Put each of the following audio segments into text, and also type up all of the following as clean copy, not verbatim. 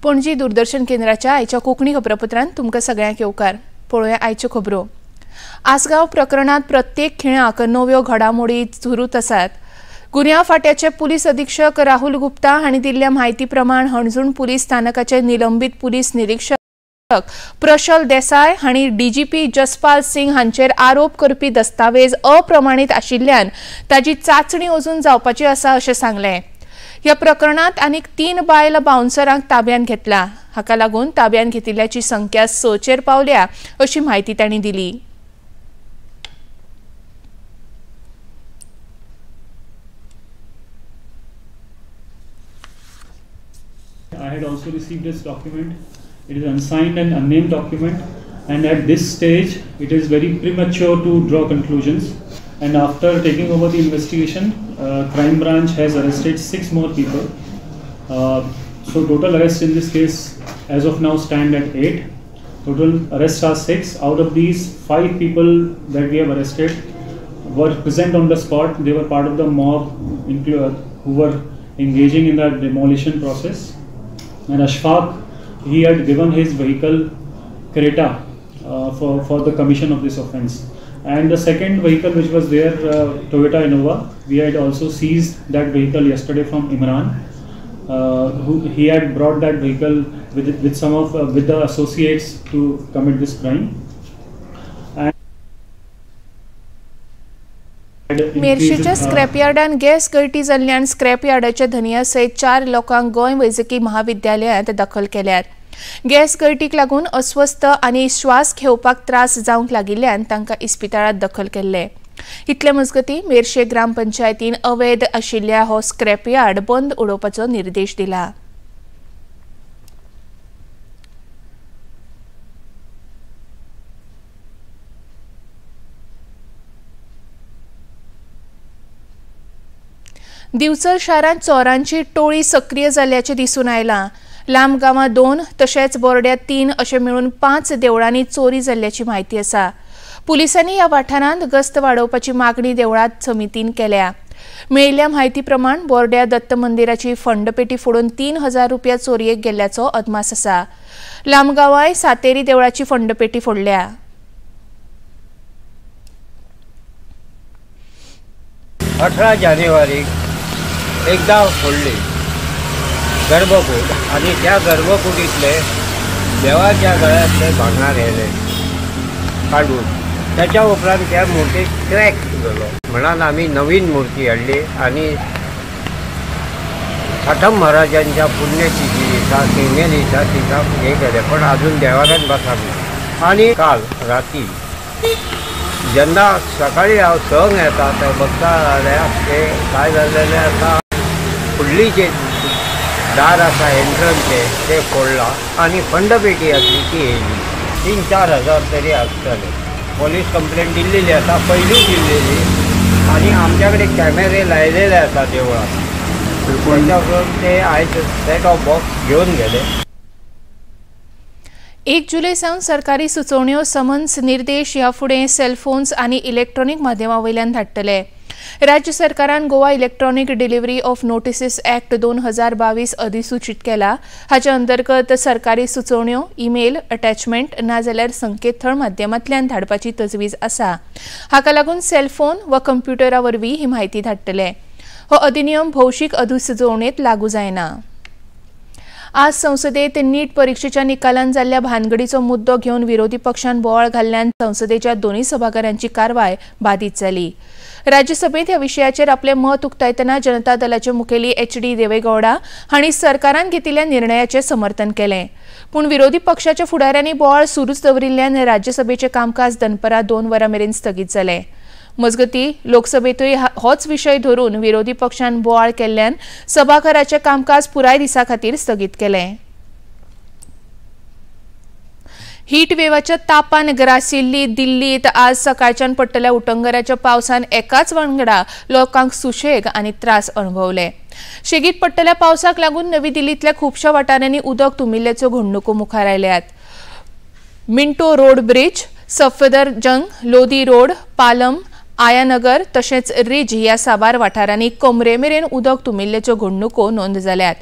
पणजी दूरदर्शन केंद्राच्या आयच्या कोंकणी खबरापत्रांत तुमकां सगळ्यांक येवकार। पळोवया आयच्यो खबरो। आसगांव प्रकरणात प्रत्येक खिणाक नव्यो घडामोडी सुरूच आसात। गुन्यांव फाट्याचे पुलीस अधीक्षक राहुल गुप्ता हांणी दिल्ल्या म्हायती प्रमाण हणजूण पुलीस स्थानकाचे निलंबित पुलीस निरीक्षक प्रशल देसाय हांणी डीजीपी जसपाल सिंग हांचेर आरोप करपी दस्तावेज अप्रमाणीत आशिल्ल्यान ताची चाचणी अजून जावपाची आसा अशें सांगलें। ह्या प्रकरणात आनीक 3 बायल बाउन्सरांक ताब्यात घेतला। हाका लागून ताब्यात घेतिल्ल्याची संख्या 6 चेर पावल्या अशी म्हायती तांणी दिली। I had also received this document. It is unsigned and unnamed document, and at this stage it is very premature to draw conclusions. And after taking over the investigation, crime branch has arrested 6 more people. So total arrests in this case as of now stand at 8. Total arrests are 6. Out of these, 5 people that we have arrested were present on the spot. They were part of the mob who were engaging in the demolition process. And Ashfaq, he had given his vehicle Creta for the commission of this offence. And the second vehicle which was there, Toyota Innova, we had also seized that vehicle yesterday from Imran. He had brought that vehicle with the associates to commit this crime. मेर्शेच्या स्क्रॅपयार्डान gas गळती जाल्ल्यान स्क्रॅपयार्डाच्या धनिया सयत 4 लोकांक गोंय वैजकी महाविद्यालयांत दाखल केल्यात। गॅस गळतीक लागून अस्वस्थ आनी श्वास घेवपाक त्रास जावंक लागिल्ल्यान तांकां इस्पितळांत दाखल केल्ले। इतले मजगतीं मेर्शे ग्रामपंचायतीन अवैध आशिल्ल्या हो स्क्रॅपयार्ड बंद उडोवपाचो निर्देश दिला। दिवचल शारांत चोरांची टोळी सक्रिय जाल्ल्याचें दिसून आयलां। लांब गांवां 2 तशेंच बोर्ड्या 3 अशें मेळून 5 देवळांनी चोरी जाल्ल्याची म्हायती आसा। पुलिसांनी ह्या वाठारांत गस्त वाडोवपाची मागणी देवळात समितीन केल्या। मेळिल्ल्या म्हायती प्रमाण बोर्ड्या दत्त मंदिराची फंडपेटी फोडून 3000 रुपया चोरयेक गेल्ल्याचो अदमास आसा। लांब गांवांय सातेरी देवळाची फंडपेटी फोडल्या। 18 जानेवारी एकदा फोडली गर्भकूट आणि त्या गर्भकुटीतले देवाच्या गळ्यातले भांगार हेले काढून त्याच्या उपरांत त्या मूर्तीक क्रॅक झालो म्हणून आम्ही नवीन मूर्ती हाडली आणि साठम महाराजांच्या पुण्यतिथी दिसा शिगमे दिसा तिका हे केले पण अजून देवाऱ्यात बसना। आणि काल राती जेन्ना सकाळी हांव संग येता ते बघता जाल्यार ते काय जाल्लेलें आसा फुडली जे दार आसा एंट्रन्सचे ते फोडला आणि फंडपेटी आसली ती येयली 3-4 हजार तरी आसतले। पोलीस कंप्लेंट दिल्लेली आसा पयलीं दिल्लेली आणि आमच्याकडे कॅमेरे लायलेले आसा देवळात त्याच्याकडून ते आयज सेट ऑफ बॉक्स घेऊन गेले। 1 जुलै सावन सरकारी सुचोवण्यो समन्स निर्देश ह्या फुडें सेलफोन्स आनी इलेक्ट्रॉनिक माध्यमांवयल्यान धाडटले। राज्य सरकारान Goa electronic delivery of notices act 2022 अधिसूचित केला। हाच्या अंतर्गत सरकारी सुचोवण्यो ईमेल अटॅचमेंट नाजाल्यार संकेतथळ माध्यमांतल्यान धाडपाची तजवीज आसा। हाका लागून सेलफोन वा कंप्युटरा वरवीं ही म्हायती धाडटले। हो अधिनियम भौशीक अधिसुचोवणेंत लागू जायना। आज संसदेत नीट परीक्षेच्या निकालान जाल्ल्या भानगडीचो मुद्दो घेवन विरोधी पक्षान बोवाळ घाल्ल्यान संसदेच्या दोन्ही सभाघरांची कारवाय बाधित जाली। राज्यसभेत ह्या विशयाचेर आपले मत उक्तायतना जनता दलाचे मुखेली HD देवेगौडा हांणी सरकारान घेतिल्ल्या निर्णयाचे समर्थन केलें। पूण विरोधी पक्षाच्या फुडाऱ्यांनी बोवाळ सुरूच दवरिल्ल्यान राज्यसभेचें कामकाज दनपरां 2 वरां मेरेन स्थगीत जालें। मजगतीं लोकसभेतूय होच विशय धरून विरोधी पक्षान बोवाळ केल्ल्यान सभाघराचें कामकाज पुराय दिसा खातीर स्थगीत केलें। हीट वेव्हाच्या तापान ग्रासिल्ली दिल्लीत आज सकाळच्यान पडटल्या उटंगराच्या पावसान एकाच वांगडा लोकांक सुशेग आनी त्रास अणभवले। शेगीत पडटल्या पावसाक लागून नवी दिल्लीतल्या खुबशा वाठारांनी उदक तुंबिल्ल्याच्यो घडणुको मुखार आयल्यात। Minto road bridge, Safdarjung, Lodhi road, Palam, Aya Nagar तशेंच रिज ह्या साबार वाठारांनी कमरेमेरेन उदक तुंबिल्ल्याच्यो घडणुको नोंद जाल्यात.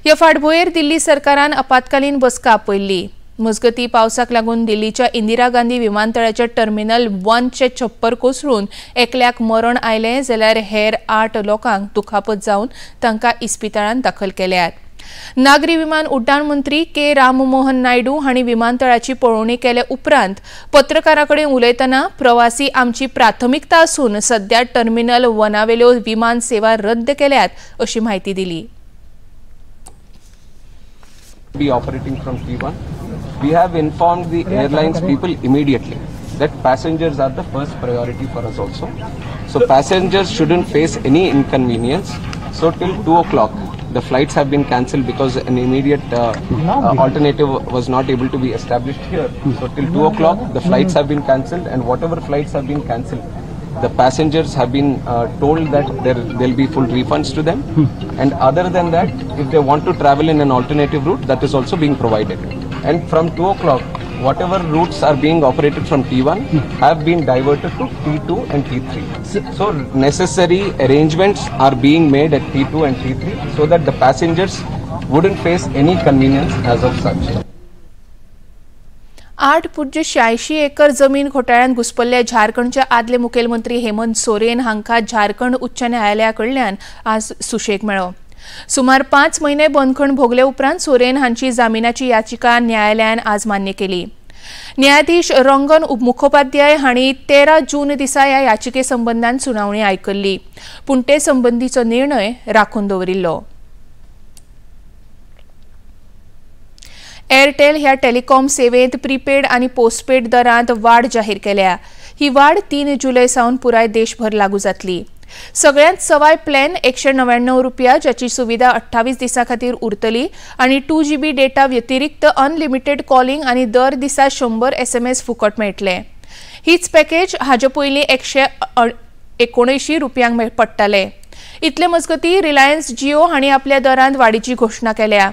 ह्या फाटभुंयेर दिल्ली सरकारान आपतकालीन बसका आपयल्ली. मजगतीं पावसाक लागून दिल्लीच्या इंदिरा गांधी विमानतळाच्या टर्मिनल 1चे छप्पर कोसळून एकल्याक मरण आयलें जाल्यार हेर 8 लोकांक दुखापत जावन तांकां इस्पितळांत दाखल केल्यात. नागरी विमान उड्डाण मंत्री के राममोहन नायडू हांणी विमानतळाची पळोवणी केले उपरांत पत्रकारांकडेन उलयतना प्रवासी आमची प्राथमिकता आसून सध्या टर्मिनल 1वेल्यो विमान सेवा रद्द केल्यात अशी म्हायती दिली. Be operating from T1. We have informed the airlines people immediately that passengers are the first priority for us also. So passengers shouldn't face any inconvenience. So till 2 o'clock, the flights have been cancelled because an immediate alternative was not able to be established here. So till 2 o'clock, the flights have been cancelled, and whatever flights have been cancelled, the passengers have been told that there'll be full refunds to them. And other than that, if they want to travel in an alternative route, that is also being provided. And from 2 o'clock, whatever routes are being operated from T1 have been diverted to T2 and T3. So necessary arrangements are being made at T2 and T3 so that the passengers wouldn't face any inconvenience as of such. 8.86 acre जमीन घोटाळ्यात घुसपल्ल्या झारखंडचे आदले मुखेलमंत्री हेमंत सोरेन हांका झारखंड उच्च न्यायालयाकडल्यान आज सुशेग मेळ्ळो. सुमार 5 म्हयने बंदखण भोगले उपरांत सोरेन हांची जामिनाची याचिका न्यायालयान आज मान्य केली. न्यायाधीश रंगन मुखोपाध्याय हांणी 13 जून दिसा ह्या याचिके संबंधान सुनावणी आयकल्ली, पूण ते संबंधीचो निर्णय राखून दवरिल्लो. एअरटेल ह्या टेलिकॉम सेवेत प्रीपेड आणि पोस्टपेड दरांत वाढ जाहीर केल्या. ही वाढ 3 जुलै सावन पुराय देशभर लागू जातली. सगळ्यांत सवाय प्लॅन ₹199, ज्याची सुविधा 28 दिसां खातीर उरतली आणि 2 GB डेटा व्यतिरिक्त अनलिमिटेड कॉलिंग आणि दर दिसा 100 SMS फुकट मेळटले. हीच पॅकेज हाजे पयलीं ₹179 पडटाले. इतले मजगतीं रिलायन्स जिओ हांणी आपल्या दरांत वाडीची घोशणा केल्या.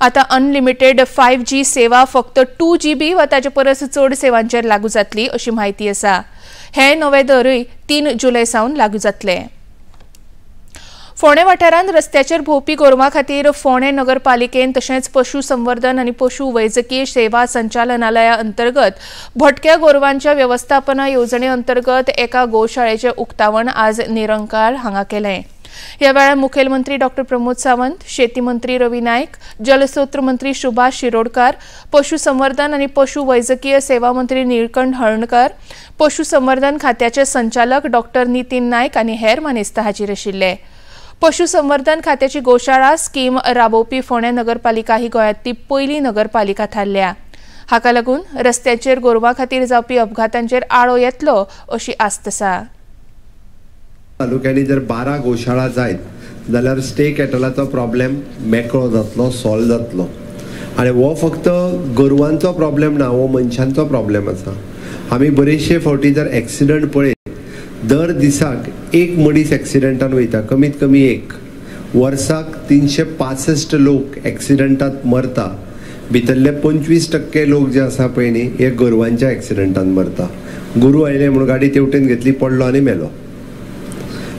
आता अनलिमिटेड 5G सेवा फक्त 2 GB वा ताचे परस चड सेवांचेर लागू जातली अशी माहिती आसा. हे नवे दरय 3 जुलै सावन लागू जातले. फोंडे वाठारांत रस्त्याचेर भोंवपी गोरवां खातीर फोंडे नगरपालिकेन तशेंच पशुसंवर्धन आनी पशुवैजकी सेवा संचालनालया अंतर्गत भटक्या गोरवांच्या व्यवस्थापना येवजणे अंतर्गत एका गोशाळेचे उक्तावण आज निरंकाळ हांगा केलें. ह्या वेळार मुखेलमंत्री डॉ. प्रमोद सावंत, शेती मंत्री रवी नायक, जलस्रोत मंत्री सुभाष शिरोडकार, पशुसंवर्धन आणि पशुवैजकीय सेवा मंत्री निळकंठ हळर्णकर, पशुसंवर्धन खात्याचे संचालक डॉ. नितीन नायक आणि हेर मानेस्त हाजीर आशिल्ले. पशुसंवर्धन खात्याची गोशाळा स्कीम राबोवपी फोंडे नगरपालिका ही गोंयांतली पयली नगरपालिका थारल्या. हाका लागून रस्त्याचेर गोरवां खातीर जावपी अपघातांचेर आळो येतलो अशी आस्त आसा. तालुक्यांनी जर 12 गोशाळा जायत जाल्यार स्टे कॅटलाचो प्रॉब्लेम मेकळो जातलो, सॉल्व जातलो. आनी हो फक्त गोरवांचो प्रॉब्लेम ना, हो मनशांचो प्रॉब्लेम आसा. आमी बरेचशे फावटी जर एक्सिडंट पळयत, दर दिसाक एक मनीस एक्सिडंटान वयता, कमीत कमी एक. वर्साक 365 लोक एक्सिडंटात मरता. भितरले 25% लोक जे आसा पळय न्ही, हे गोरवांच्या एक्सिडंटान मरता. गुरू आयले म्हणून गाडी तेवटेन घेतली, पडलो आनी मेलो.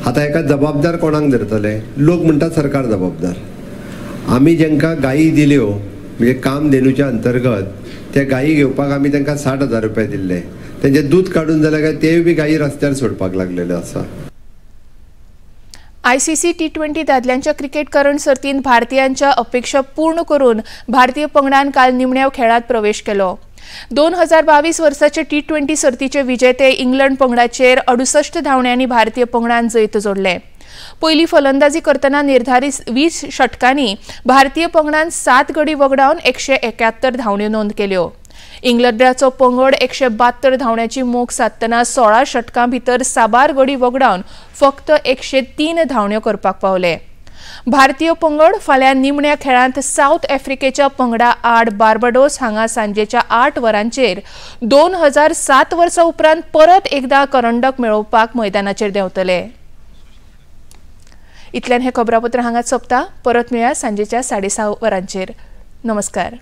आता एका जबाबदार कोणाक धरतले? लोक म्हणटा सरकार जबाबदार. आमी जेंकां गायी दिल्यो म्हणजे कामधेनूच्या अंतर्गत त्या गायी घेवपाक आमी तांकां 60,000 रुपया दिल्ले. तेंचे दूध काडून जाल्यार काय तेय बी गायी रस्त्यार सोडपाक लागलेले आसा. ICC T20 दादल्यांच्या क्रिकेट करंड सर्तींत भारतीयांच्या अपेक्षा पूर्ण करून भारतीय पंगडान काल निमण्या खेळात प्रवेश केलो. 2022 वर्साचे T20 सर्तीचे विजेते इंग्लंड पंगडाचेर 68 धांवड्यांनी भारतीय पंगडान जैत जोडले. पयली फलंदाजी करतना निर्धारीत 20 षटकांनी भारतीय पंगडान 7 गडी वगडावन 171 धांवड्यो नोंद केल्यो. इंग्लंडाचो पंगड 172 धांवड्याची मोख साधतना 16 षटकां भितर साबार गडी वगडावन फक्त 103 धांवड्यो करपाक पावले. भारतीय पंगड फाल्यां निमण्या खेळांत साऊथ आफ्रिकेच्या पंगडा आड बार्बाडोस हांगा सांजेच्या 8 वरांचेर 2007 वर्सा उपरांत परत एकदा करंडक मेळोवपाक मैदानाचेर देंवतले. इतल्यान हे खबरापत्र हांगाच सोंपता. परत मेळया सांजेच्या 6:30 वरांचेर. नमस्कार.